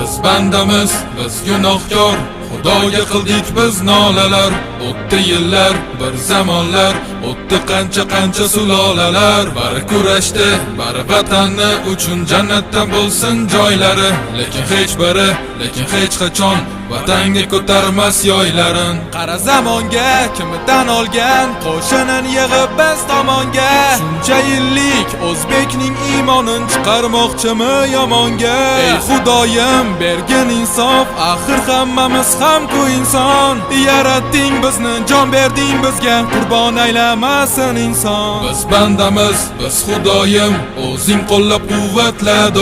Biz bandamiz, biz gunohkor, Xudoga qildik biz nolalar. O'tdi yillar, bir zamonlar, o'tdi qancha sulolalar. Bari kurashdi, bari vatanni uchun jannatda bo'lsin joylari. Lekin hech qachon vatanga ko'tarmas yoylarin. Qara zamonga kimdan olgan qo'shinin yig'ib biz tomonga. Shuncha yillik o'zbekning iymonin chiqarmoqchimi yomonga? Ey Xudoyim bergin insof, axir hammamiz ham-ku inson. Yaratding bizni, jon berding bizga, qurbon aylamasin inson. Biz bandamiz, biz Xudoyim, o'zing qo'llab quvvatla.